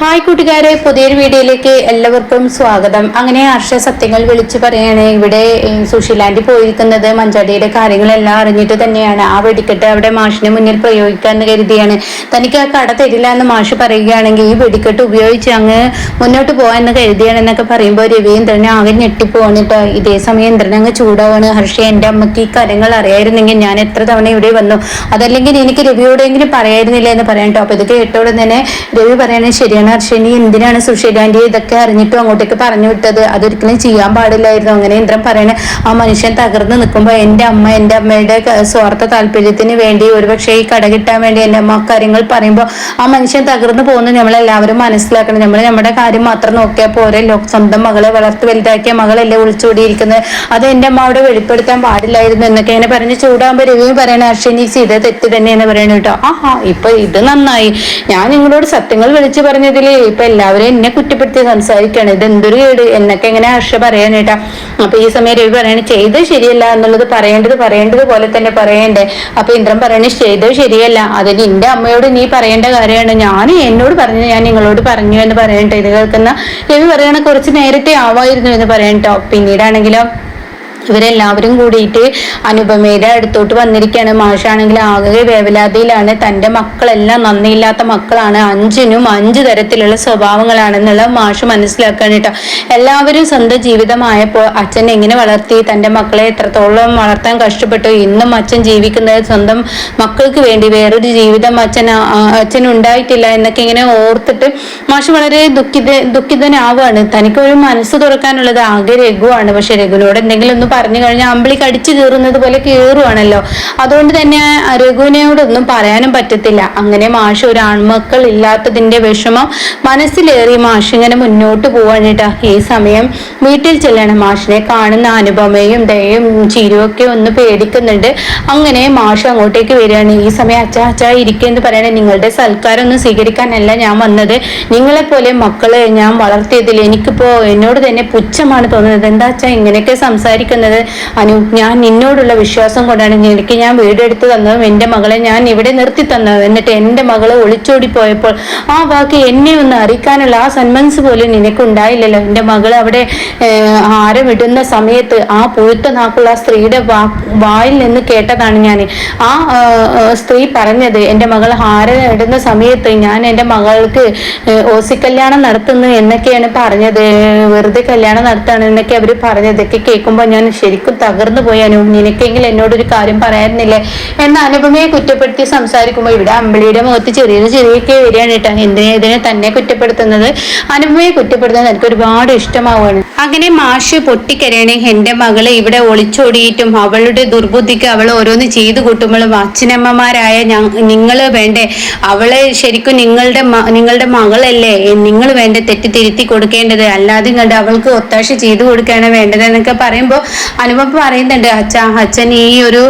Hi കൂട്ടുകാരെ, പുതിയൊരു വീഡിയോയിലേക്ക് എല്ലാവർക്കും സ്വാഗതം. അങ്ങനെ ഹർഷ സത്യങ്ങൾ വിളിച്ചു പറയാണ്. ഇവിടെ സുശീലാൻഡി പോയിരിക്കുന്നത് മഞ്ചാടിയുടെ കാര്യങ്ങളെല്ലാം അറിഞ്ഞിട്ട് തന്നെയാണ്. ആ വെടിക്കെട്ട് അവിടെ മാഷിന് മുന്നിൽ പ്രയോഗിക്കാന്ന് കരുതിയാണ്. തനിക്ക് ആ കട തരില്ല എന്ന് മാഷ് പറയുകയാണെങ്കിൽ ഈ വെടിക്കെട്ട് ഉപയോഗിച്ച് അങ്ങ് മുന്നോട്ട് പോകാന്ന് കരുതിയാണ് എന്നൊക്കെ പറയുമ്പോൾ രവീന്ദ്രനെ ആകെ ഞെട്ടിപ്പോവാണ് കേട്ടോ. ഇതേ സമയം ഇന്ദ്രൻ അങ്ങ് ചൂടാവാണ്. ഹർഷ, എന്റെ അമ്മക്ക് ഈ കാര്യങ്ങൾ അറിയായിരുന്നെങ്കിൽ ഞാൻ എത്ര തവണ ഇവിടെ വന്നു, അതല്ലെങ്കിൽ എനിക്ക് രവിയോടെങ്കിലും പറയായിരുന്നില്ല എന്ന് പറയാം കേട്ടോ. അപ്പൊ ഇത് കേട്ടോടെ തന്നെ രവി പറയണേ, ശരിയാണ് ഹർഷനി, എന്തിനാണ് സുശീലാൻഡി ഇതൊക്കെ അറിഞ്ഞിട്ടും അങ്ങോട്ടേക്ക് പറഞ്ഞു വിട്ടത്? അതൊരിക്കലും ചെയ്യാൻ പാടില്ലായിരുന്നു. അങ്ങനെ ഇന്ദ്രൻ പറയണേ, ആ മനുഷ്യൻ തകർന്ന് നിൽക്കുമ്പോൾ എൻ്റെ അമ്മയുടെ സ്വാർത്ഥ താല്പര്യത്തിന് വേണ്ടി, ഒരുപക്ഷെ ഈ കട കിട്ടാൻ വേണ്ടി എൻ്റെ അമ്മ കാര്യങ്ങൾ പറയുമ്പോൾ ആ മനുഷ്യൻ തകർന്നു പോകുന്നത് നമ്മളെല്ലാവരും മനസ്സിലാക്കണം. നമ്മുടെ കാര്യം മാത്രം നോക്കിയാൽ പോരെ. സ്വന്തം മകളെ വളർത്തി വലുതാക്കിയ മകളല്ലേ ഒളിച്ചോടിയിരിക്കുന്നത്, അത് എൻ്റെ അമ്മ അവിടെ വെളിപ്പെടുത്താൻ പാടില്ലായിരുന്നു എന്നൊക്കെ ഇങ്ങനെ പറഞ്ഞ് ചൂടാകുമ്പോൾ രവിയും പറയണ, ഹർഷനി ചെയ്ത തെറ്റ് തന്നെയെന്ന് പറയണ കേട്ടോ. ആഹാ, ഇപ്പൊ ഇത് നന്നായി, ഞാൻ നിങ്ങളോട് സത്യങ്ങൾ വിളിച്ചു പറഞ്ഞതിൽ ഇപ്പൊ എല്ലാവരും എന്നെ കുറ്റപ്പെടുത്തി സംസാരിക്കുകയാണ്, ഇത് എന്തൊരു കേട് എന്നൊക്കെ ഇങ്ങനെ ഹർഷ പറയാനേട്ടാ. അപ്പൊ ഈ സമയം രവി പറയണേ, ചെയ്തത് ശരിയല്ല എന്നുള്ളത് പറയേണ്ടത് പോലെ തന്നെ പറയണ്ടേ. അപ്പൊ ഇന്ദ്രൻ പറയണേ, ചെയ്തത് ശരിയല്ല, അത് നിന്റെ അമ്മയോട് നീ പറയേണ്ട കാര്യമാണ്, എന്നോട് പറഞ്ഞു, ഞാൻ നിങ്ങളോട് പറഞ്ഞു എന്ന് പറയട്ടെ. ഇത് കേൾക്കുന്ന രവി പറയണ കുറച്ച് നേരത്തെ ആവായിരുന്നു എന്ന് പറയട്ടോ. പിന്നീടാണെങ്കിലോ ഇവരെല്ലാവരും കൂടിയിട്ട് അനുപമയുടെ അടുത്തോട്ട് വന്നിരിക്കുകയാണ്. മാഷാണെങ്കിൽ ആകെ വേവലാതിയിലാണ്. തൻ്റെ മക്കളെല്ലാം നന്ദിയില്ലാത്ത മക്കളാണ്, 5നും 5 തരത്തിലുള്ള സ്വഭാവങ്ങളാണെന്നുള്ള മാഷ് മനസ്സിലാക്കുകയാണ് കേട്ടോ. എല്ലാവരും സ്വന്തം ജീവിതമായപ്പോൾ അച്ഛൻ എങ്ങനെ വളർത്തി, തൻ്റെ മക്കളെ എത്രത്തോളം വളർത്താൻ കഷ്ടപ്പെട്ടു, ഇന്നും അച്ഛൻ ജീവിക്കുന്നത് സ്വന്തം മക്കൾക്ക് വേണ്ടി, വേറൊരു ജീവിതം അച്ഛൻ ഉണ്ടായിട്ടില്ല എന്നൊക്കെ ഇങ്ങനെ ഓർത്തിട്ട് മാഷ് വളരെ ദുഃഖിതനാവാണ്. തനിക്കൊരു മനസ്സ് തുറക്കാനുള്ളത് ആകെ രഘുവാണ്. പക്ഷെ രഘുവിനോട് എന്തെങ്കിലും ഒന്ന് പറഞ്ഞു കഴിഞ്ഞാൽ അമ്പിളി കടിച്ചു കീറുന്നത് പോലെ കീറുവാണല്ലോ. അതുകൊണ്ട് തന്നെ രഘുവിനോടൊന്നും പറയാനും പറ്റത്തില്ല. അങ്ങനെ മാഷ് ഒരു ആൺമക്കൾ ഇല്ലാത്തതിന്റെ വിഷമം മനസ്സിലേറി മാഷ് ഇങ്ങനെ മുന്നോട്ട് പോവാണ് കേട്ടാ. ഈ സമയം വീട്ടിൽ ചെല്ലണം. മാഷിനെ കാണുന്ന അനുപമയും ദയയും ചിരിയൊക്കെ ഒന്ന് പേടിക്കുന്നുണ്ട്. അങ്ങനെ മാഷ് അങ്ങോട്ടേക്ക് വരികയാണ്. ഈ സമയം അച്ഛാ ഇരിക്കെന്ന് പറയണേ, നിങ്ങളുടെ സൽക്കാരം ഒന്നും സ്വീകരിക്കാനല്ല ഞാൻ വന്നത്, നിങ്ങളെപ്പോലെ മക്കളെ ഞാൻ വളർത്തിയതിൽ എനിക്കിപ്പോ എന്നോട് തന്നെ പുച്ഛമാണ് തോന്നുന്നത്. എന്താ അച്ഛാ ഇങ്ങനെയൊക്കെ സംസാരിക്കുന്നത്? അനു, ഞാൻ നിന്നോടുള്ള വിശ്വാസം കൊണ്ടാണ് എനിക്ക് ഞാൻ വീടെടുത്ത് തന്നതും എൻ്റെ മകളെ ഞാൻ ഇവിടെ നിർത്തി തന്നത്. എന്നിട്ട് എൻ്റെ മകളെ ഒളിച്ചോടി പോയപ്പോൾ ആ വാക്ക് എന്നെ ഒന്ന് അറിയിക്കാനുള്ള ആ സന്മനസ് പോലും നിനക്കുണ്ടായില്ലല്ലോ. എൻ്റെ മകൾ അവിടെ ആരമിടുന്ന സമയത്ത് ആ പുഴുത്ത നാക്കുള്ള ആ സ്ത്രീയുടെ വായിൽ നിന്ന് കേട്ടതാണ് ഞാൻ. ആ സ്ത്രീ പറഞ്ഞത്, എൻ്റെ മകൾ ഇടുന്ന സമയത്ത് ഞാൻ എൻ്റെ മകൾക്ക് ഓസി കല്യാണം നടത്തുന്നു എന്നൊക്കെയാണ് പറഞ്ഞത്, വെറുതെ കല്യാണം നടത്താണ് എന്നൊക്കെ അവർ പറഞ്ഞതൊക്കെ കേൾക്കുമ്പോൾ ഞാൻ ശരിക്കും തകർന്നു പോയാനു. നിനക്കെങ്കിലും എന്നോടൊരു കാര്യം പറയായിരുന്നില്ലേ എന്ന അനുപമയെ കുറ്റപ്പെടുത്തി സംസാരിക്കുമ്പോൾ ഇവിടെ അമ്പിളിയുടെ മുഖത്ത് ചെറിയൊക്കെ വരികയാണ് കേട്ടോ. ഇതിനെ തന്നെ കുറ്റപ്പെടുത്തുന്നത്, അനുപമയെ കുറ്റപ്പെടുത്തുന്നത് എനിക്ക് ഒരുപാട് ഇഷ്ടമാവുകയാണ്. അങ്ങനെ മാഷ് പൊട്ടിക്കരയണേ, എൻ്റെ മകള് ഇവിടെ ഒളിച്ചോടിയിട്ടും അവളുടെ ദുർബുദ്ധിക്ക് അവൾ ഓരോന്ന് ചെയ്തു കൂട്ടുമ്പോഴും അച്ഛനമ്മമാരായ നിങ്ങള് വേണ്ടേ അവളെ ശരിക്കും നിങ്ങളുടെ മകളല്ലേ, നിങ്ങൾ വേണ്ട തെറ്റ് തിരുത്തി കൊടുക്കേണ്ടത്, അല്ലാതെ കണ്ട് അവൾക്ക് ഒത്താശ ചെയ്തു കൊടുക്കുകയാണ് വേണ്ടത് എന്നൊക്കെ പറയുമ്പോൾ അനുപമ പറയുന്നുണ്ട്, അച്ഛൻ ഈ ഒരു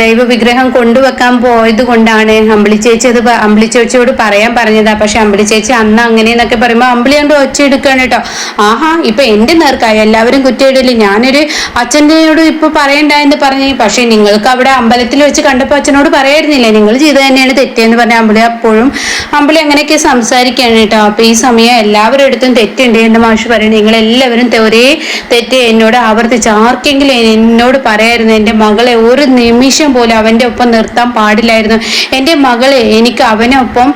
ദൈവവിഗ്രഹം കൊണ്ടുവെക്കാൻ പോയത് കൊണ്ടാണ് അമ്പിളി ചേച്ചിയോട് പറയാൻ പറഞ്ഞതാ. പക്ഷെ അമ്പിളി ചേച്ചി അന്ന് അങ്ങനെയെന്നൊക്കെ പറയുമ്പോൾ അമ്പിളി കൊണ്ട് ഒച്ചയെടുക്കുകയാണ് കേട്ടോ. ആഹാ, ഇപ്പൊ എന്റെ നേർക്കായി എല്ലാവരും കുറ്റയിടല്, ഞാനൊരു അച്ഛനോട് ഇപ്പൊ പറയണ്ടെന്ന് പറഞ്ഞു. പക്ഷെ നിങ്ങൾക്ക് അവിടെ അമ്പലത്തിൽ വെച്ച് കണ്ടപ്പോൾ അച്ഛനോട് പറയായിരുന്നില്ലേ, നിങ്ങൾ ചെയ്ത് തന്നെയാണ് തെറ്റെന്ന് പറഞ്ഞ അമ്പിളി അങ്ങനെയൊക്കെ സംസാരിക്കുകയാണ് കേട്ടോ. അപ്പൊ ഈ സമയം എല്ലാവരും അടുത്തും തെറ്റുണ്ട് എന്ന് മാഷ് പറയുന്നത്. നിങ്ങൾ എല്ലാവരും ഒരേ തെറ്റ് എന്നോട് ആവർത്തിച്ച് ആർക്കെങ്കിലും എന്നോട് പറയായിരുന്നു, എൻ്റെ മകളെ ഒരു നിമിഷം പോലും അവൻ്റെ ഒപ്പം നിർത്താൻ പാടില്ലായിരുന്നു, എൻ്റെ മകളെ എനിക്ക് അവനൊപ്പം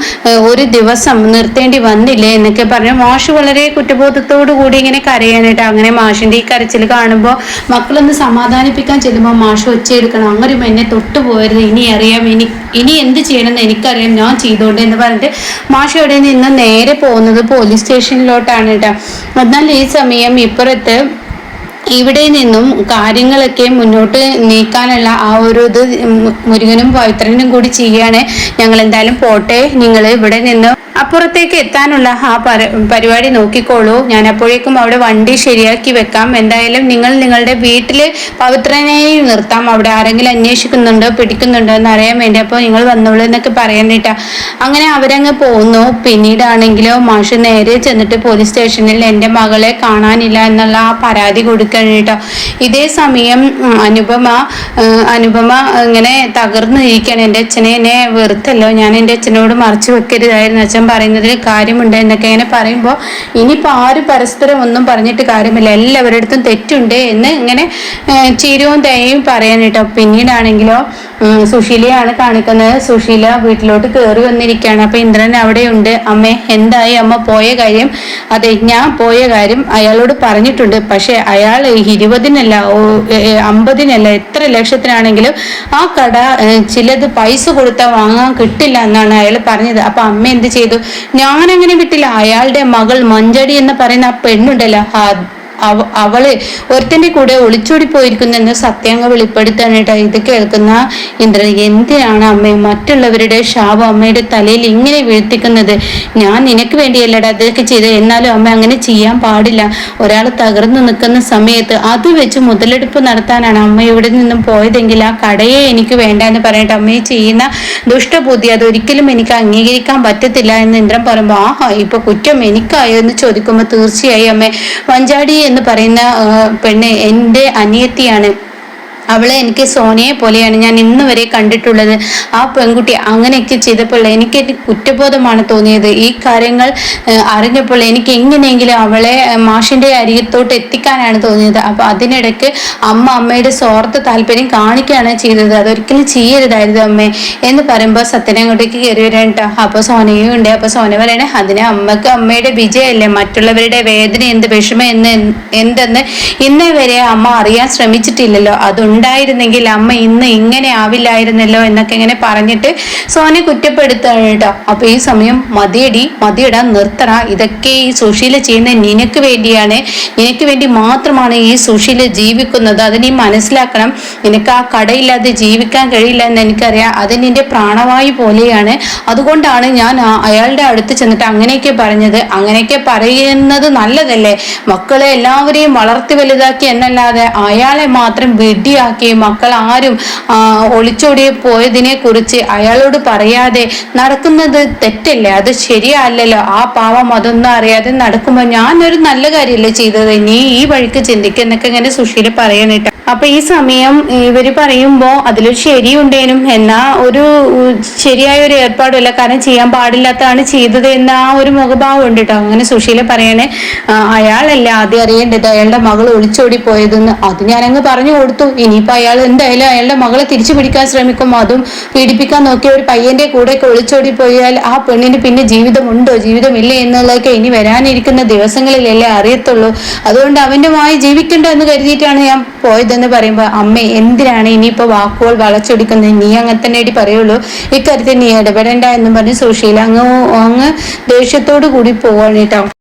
ഒരു ദിവസം നിർത്തേണ്ടി വന്നില്ലേ എന്നൊക്കെ പറഞ്ഞു. മാഷ് വളരെ കുറ്റബോധത്തോടു കൂടി ഇങ്ങനെ കരയാനായിട്ട്. അങ്ങനെ മാഷിന്റെ ഈ കരച്ചിൽ കാണുമ്പോൾ മക്കളൊന്ന് സമാധാനിപ്പിക്കാൻ ചെല്ലുമ്പോൾ മാഷ് ഒച്ചയെടുക്കണം, അങ്ങനെ എന്നെ തൊട്ടുപോയരുത്, ഇനി എന്ത് ചെയ്യണമെന്ന് എനിക്കറിയാം, ഞാൻ ചെയ്തോണ്ട് എന്ന് പറഞ്ഞിട്ട് മാഷ് അവിടെ നിന്ന് നേരെ പോകുന്നത് പോലീസ് സ്റ്റേഷനിലോട്ടാണ് കേട്ടോ. എന്നാൽ ഈ സമയം ഇപ്പുറത്ത് ഇവിടെ നിന്നും കാര്യങ്ങളൊക്കെ മുന്നോട്ട് നീക്കാനുള്ള ആ ഒരു ഇത് മുരുകനും പവിത്രനും കൂടി ചെയ്യാണ്. ഞങ്ങൾ എന്തായാലും പോട്ടെ, നിങ്ങൾ ഇവിടെ നിന്ന് അപ്പുറത്തേക്ക് എത്താനുള്ള ആ പരിപാടി നോക്കിക്കോളൂ, ഞാൻ അപ്പോഴേക്കും അവിടെ വണ്ടി ശരിയാക്കി വെക്കാം, എന്തായാലും നിങ്ങൾ നിങ്ങളുടെ വീട്ടില് പവിത്രനെയും നിർത്താം, അവിടെ ആരെങ്കിലും അന്വേഷിക്കുന്നുണ്ടോ പിടിക്കുന്നുണ്ടോ എന്ന് അറിയാൻ വേണ്ടി, അപ്പോൾ നിങ്ങൾ വന്നോളൂ എന്നൊക്കെ പറയാനിട്ടാ. അങ്ങനെ അവരങ്ങ് പോകുന്നു. പിന്നീടാണെങ്കിലോ മാഷ് നേരെ ചെന്നിട്ട് പോലീസ് സ്റ്റേഷനിൽ എൻ്റെ മകളെ കാണാനില്ല എന്നുള്ള ആ പരാതി കൊടുക്കുക. ചോദിക്കണം കേട്ടോ. ഇതേ സമയം അനുപമ ഇങ്ങനെ തകർന്നിരിക്കുകയാണ്. എൻ്റെ അച്ഛനെ എന്നെ വെറുത്തല്ലോ, ഞാൻ എൻ്റെ അച്ഛനോട് മറച്ചു വെക്കരുതായിരുന്നു, അച്ഛൻ പറയുന്നതിൽ കാര്യമുണ്ട് എന്നൊക്കെ ഇങ്ങനെ പറയുമ്പോൾ ഇനിയിപ്പോൾ ആരും പരസ്പരം ഒന്നും പറഞ്ഞിട്ട് കാര്യമില്ല, എല്ലാവരുടെ അടുത്തും തെറ്റുണ്ട് എന്ന് ഇങ്ങനെ ചിരിയും ദയയും പറയാൻ കേട്ടോ. പിന്നീടാണെങ്കിലോ സുശീലയാണ് കാണിക്കുന്നത്. സുശീല വീട്ടിലോട്ട് കയറി വന്നിരിക്കുകയാണ്. അപ്പൊ ഇന്ദ്രൻ അവിടെയുണ്ട്. അമ്മേ എന്തായി അമ്മ പോയ കാര്യം? അതെ, ഞാൻ പോയ കാര്യം അയാളോട് പറഞ്ഞിട്ടുണ്ട്. പക്ഷെ അയാൾ 20-നല്ല 50-നല്ല എത്ര ലക്ഷത്തിനാണെങ്കിലും ആ കട ചിലത് പൈസ കൊടുത്താൽ വാങ്ങാൻ കിട്ടില്ല എന്നാണ് അയാൾ പറഞ്ഞത്. അപ്പൊ അമ്മ എന്ത് ചെയ്തു? ഞാനങ്ങനെ വിട്ടില്ല. അയാളുടെ മകൾ മഞ്ചടി എന്ന് പറയുന്ന ആ പെണ്ണുണ്ടല്ലോ, അവള് ഒരുത്തന്റെ കൂടെ ഒളിച്ചോടി പോയിരിക്കുന്നെന്ന് സത്യാംഗ വെളിപ്പെടുത്താനായിട്ട്. ഇത് കേൾക്കുന്ന ഇന്ദ്രൻ, എന്തിനാണ് അമ്മ മറ്റുള്ളവരുടെ ശാപം അമ്മയുടെ തലയിൽ ഇങ്ങനെ വീഴ്ത്തിക്കുന്നത്? ഞാൻ നിനക്ക് വേണ്ടിയല്ലടാ അതൊക്കെ ചെയ്ത്, എന്നാലും അമ്മ അങ്ങനെ ചെയ്യാൻ പാടില്ല. ഒരാൾ തകർന്നു നിൽക്കുന്ന സമയത്ത് അത് വെച്ച് മുതലെടുപ്പ് നടത്താനാണ് അമ്മ ഇവിടെ നിന്നും പോയതെങ്കിൽ ആ കടയെ എനിക്ക് വേണ്ട എന്ന് പറഞ്ഞിട്ട് അമ്മയെ ചെയ്യുന്ന ദുഷ്ടബുദ്ധി അതൊരിക്കലും എനിക്ക് അംഗീകരിക്കാൻ പറ്റത്തില്ല എന്ന് ഇന്ദ്രൻ പറയുമ്പോൾ, ആഹാ ഇപ്പൊ കുറ്റം എനിക്കായോ എന്ന് ചോദിക്കുമ്പോൾ, തീർച്ചയായും അമ്മ, മഞ്ചാടി എന്ന് പറയുന്ന പെണ്ണ് എൻ്റെ അനിയത്തിയാണ്. അവളെ എനിക്ക് സോനയെ പോലെയാണ് ഞാൻ ഇന്ന് വരെ കണ്ടിട്ടുള്ളത്. ആ പെൺകുട്ടി അങ്ങനെയൊക്കെ ചെയ്തപ്പോൾ എനിക്ക് കുറ്റബോധമാണ് തോന്നിയത്. ഈ കാര്യങ്ങൾ അറിഞ്ഞപ്പോൾ എനിക്ക് എങ്ങനെയെങ്കിലും അവളെ മാഷിന്റെ അരികത്തോട്ട് എത്തിക്കാനാണ് തോന്നിയത്. അപ്പൊ അതിനിടയ്ക്ക് അമ്മയുടെ സ്വാർത്ഥ താല്പര്യം കാണിക്കുകയാണ് ചെയ്തത്. അതൊരിക്കലും ചെയ്യരുതായിരുന്നു അമ്മേ എന്ന് പറയുമ്പോൾ സത്യനെ അങ്ങോട്ടേക്ക് കയറി വരാൻ കേട്ടോ. അപ്പൊ സോനയും ഉണ്ട്. അപ്പൊ സോന പറയണേ, അതിന് അമ്മക്ക് അമ്മയുടെ വിജയല്ലേ, മറ്റുള്ളവരുടെ വേദന എന്ത് വിഷമം എന്തെന്ന് ഇന്നേ വരെ അമ്മ അറിയാൻ ശ്രമിച്ചിട്ടില്ലല്ലോ, ഉണ്ടായിരുന്നെങ്കിൽ അമ്മ ഇന്ന് ഇങ്ങനെ ആവില്ലായിരുന്നല്ലോ എന്നൊക്കെ ഇങ്ങനെ പറഞ്ഞിട്ട് സോനെ കുറ്റപ്പെടുത്താണ് കേട്ടോ. അപ്പൊ ഈ സമയം മതിയടാ നിർത്തറ, ഇതൊക്കെ ഈ സുശീല ചെയ്യുന്ന നിനക്ക് വേണ്ടിയാണ്, നിനക്ക് വേണ്ടി മാത്രമാണ് ഈ സുശീല ജീവിക്കുന്നത്, അത് നീ മനസ്സിലാക്കണം. നിനക്ക് ആ കടയില്ലാതെ ജീവിക്കാൻ കഴിയില്ല എന്ന് എനിക്കറിയാം, അത് നിന്റെ പ്രാണവായു പോലെയാണ്. അതുകൊണ്ടാണ് ഞാൻ അയാളുടെ അടുത്ത് ചെന്നിട്ട് അങ്ങനെയൊക്കെ പറഞ്ഞത്. അങ്ങനെയൊക്കെ പറയുന്നത് നല്ലതല്ലേ, മക്കളെ എല്ലാവരെയും വളർത്തി വലുതാക്കി എന്നല്ലാതെ അയാളെ മാത്രം വെടിയാക്കി മക്കൾ ആരും ഒളിച്ചോടി പോയതിനെ കുറിച്ച് അയാളോട് പറയാതെ നടക്കുന്നത് തെറ്റല്ലേ, അത് ശരിയല്ലല്ലോ. ആ പാവം അതൊന്നും അറിയാതെ നടക്കുമ്പോൾ ഞാനൊരു നല്ല കാര്യമല്ലേ ചെയ്തത്, നീ ഈ വഴിക്ക് ചിന്തിക്കുന്നൊക്കെ ഇങ്ങനെ സുശീല പറയണിട്ട. അപ്പൊ ഈ സമയം ഇവര് പറയുമ്പോ അതിലൊരു ശരിയുണ്ടേനും, എന്നാ ഒരു ശരിയായ ഒരു ഏർപ്പാടുമല്ല, കാരണം ചെയ്യാൻ പാടില്ലാത്തതാണ് ചെയ്തത് എന്ന ആ ഒരു മുഖഭാവം ഉണ്ട് കേട്ടോ. അങ്ങനെ സുശീല പറയണേ, അയാളല്ല ആദ്യം അറിയേണ്ടത് അയാളുടെ മകൾ ഒളിച്ചോടി പോയതെന്ന്. അത് ഞാനങ്ങ് പറഞ്ഞു കൊടുത്തു. ഇനിയിപ്പോ അയാൾ എന്തായാലും അയാളുടെ മകളെ തിരിച്ചു പിടിക്കാൻ ശ്രമിക്കും, അതും പീഡിപ്പിക്കാൻ നോക്കിയ ഒരു പയ്യന്റെ കൂടെയൊക്കെ ഒളിച്ചോടി പോയാൽ ആ പെണ്ണിന് പിന്നെ ജീവിതമുണ്ടോ ജീവിതമില്ലേ എന്നുള്ളതൊക്കെ ഇനി വരാനിരിക്കുന്ന ദിവസങ്ങളിലല്ലേ അറിയത്തുള്ളൂ. അതുകൊണ്ട് അവന്റെ മായി ജീവിക്കണ്ട എന്ന് കരുതിയിട്ടാണ് ഞാൻ പോയതെന്ന് പറയുമ്പോ, അമ്മ എന്തിനാണ് ഇനിയിപ്പോ വാക്കുകൾ വളച്ചൊടിക്കുന്നത്, നീ അങ്ങനെ തന്നെ പറയുള്ളൂ, ഇക്കാര്യത്തിൽ നീ ഇടപെടേണ്ട എന്ന് പറഞ്ഞ് സുശീല അങ്ങ് ദേഷ്യത്തോടു കൂടി പോവാണ് കേട്ടോ.